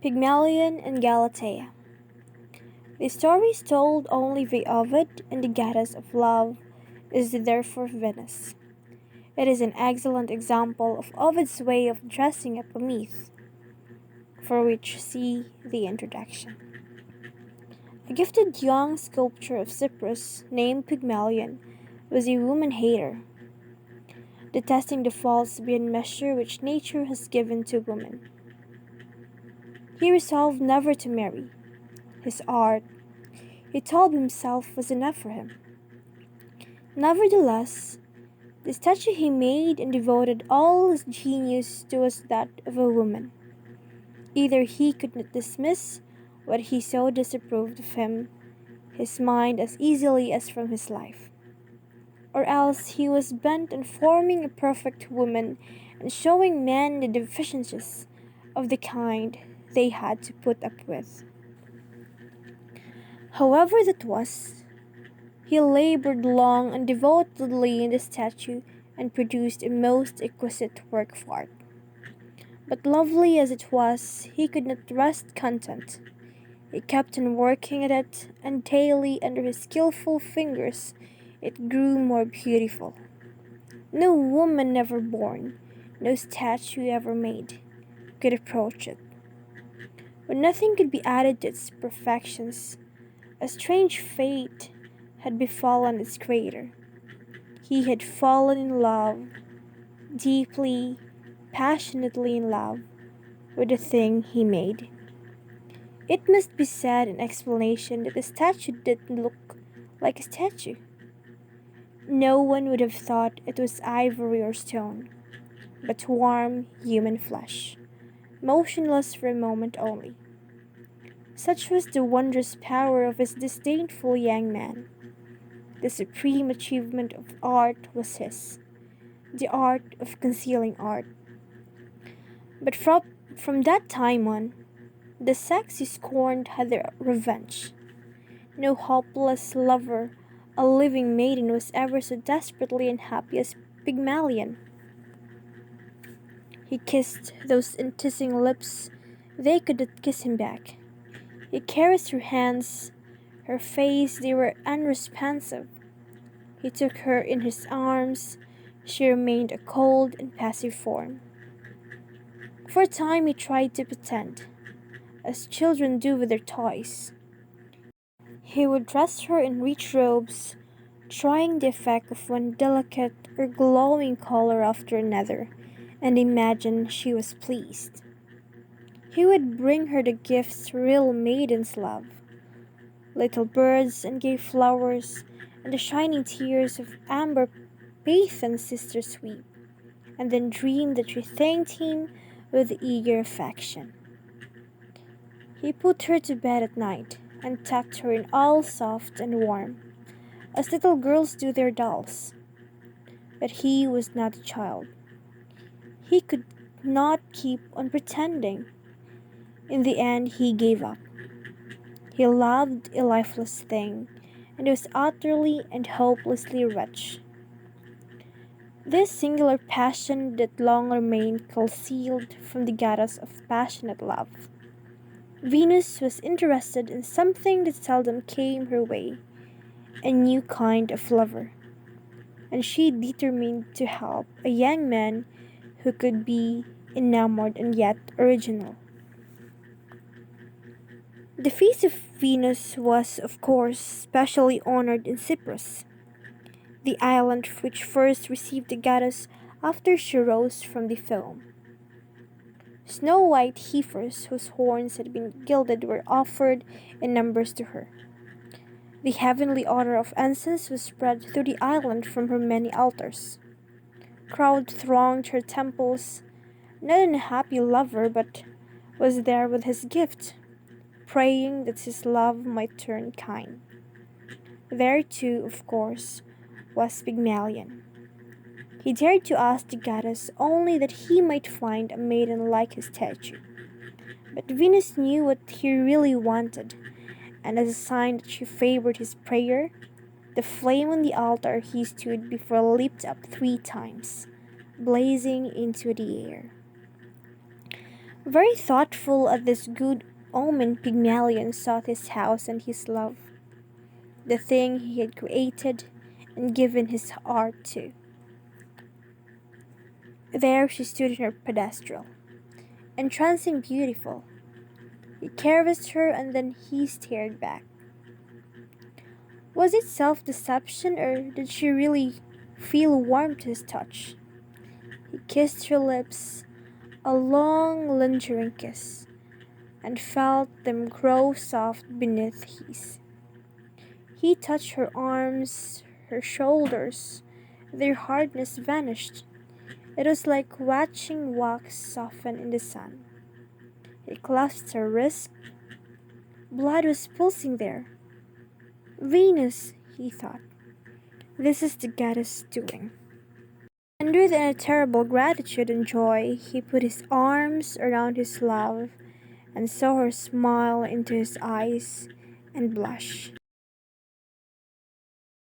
Pygmalion and Galatea. The story is told only by Ovid, and the goddess of love is therefore Venus. It is an excellent example of Ovid's way of dressing up a myth, for which see the introduction. A gifted young sculptor of Cyprus named Pygmalion was a woman-hater, detesting the faults beyond measure which nature has given to woman. He resolved never to marry. His art, he told himself, was enough for him. Nevertheless, the statue he made and devoted all his genius to was that of a woman. Either he could not dismiss what he so disapproved of him, his mind as easily as from his life, or else he was bent on forming a perfect woman and showing men the deficiencies of the kind they had to put up with. However that was, he labored long and devotedly in the statue and produced a most exquisite work of art. But lovely as it was, he could not rest content. He kept on working at it, and daily under his skillful fingers it grew more beautiful. No woman ever born, no statue ever made, could approach it. When nothing could be added to its perfections, a strange fate had befallen its creator. He had fallen in love, deeply, passionately in love, with the thing he made. It must be said in explanation that the statue didn't look like a statue. No one would have thought it was ivory or stone, but warm human flesh, motionless for a moment only. Such was the wondrous power of this disdainful young man. The supreme achievement of art was his, the art of concealing art. But from that time on, the sex he scorned had their revenge. No hopeless lover, a living maiden, was ever so desperately unhappy as Pygmalion. He kissed those enticing lips, they could not kiss him back. He caressed her hands, her face, they were unresponsive. He took her in his arms, she remained a cold and passive form. For a time he tried to pretend, as children do with their toys. He would dress her in rich robes, trying the effect of one delicate or glowing color after another, and imagine she was pleased. He would bring her the gifts real maidens love, little birds and gay flowers, and the shining tears of amber Pathan sisters weep, and then dream that she thanked him with eager affection. He put her to bed at night, and tucked her in all soft and warm, as little girls do their dolls. But he was not a child. He could not keep on pretending. In the end, he gave up. He loved a lifeless thing, and was utterly and hopelessly wretched. This singular passion that long remained concealed from the goddess of passionate love. Venus was interested in something that seldom came her way, a new kind of lover, and she determined to help a young man who could be enamored and yet original. The feast of Venus was, of course, specially honored in Cyprus, the island which first received the goddess after she rose from the foam. Snow-white heifers whose horns had been gilded were offered in numbers to her. The heavenly odor of incense was spread through the island from her many altars. Crowd thronged her temples, not an unhappy lover, but was there with his gift, praying that his love might turn kind. There too, of course, was Pygmalion. He dared to ask the goddess only that he might find a maiden like his statue. But Venus knew what he really wanted, and as a sign that she favored his prayer, the flame on the altar he stood before leaped up 3 times, blazing into the air. Very thoughtful at this good omen, Pygmalion sought his house and his love, the thing he had created and given his art to. There she stood in her pedestal, entrancing beautiful. He caressed her and then he stared back. Was it self-deception or did she really feel warm to his touch? He kissed her lips, a long lingering kiss, and felt them grow soft beneath his. He touched her arms, her shoulders. Their hardness vanished. It was like watching wax soften in the sun. He clasped her wrist. Blood was pulsing there. Venus, he thought. This is the goddess doing. And with a terrible gratitude and joy, he put his arms around his love and saw her smile into his eyes and blush.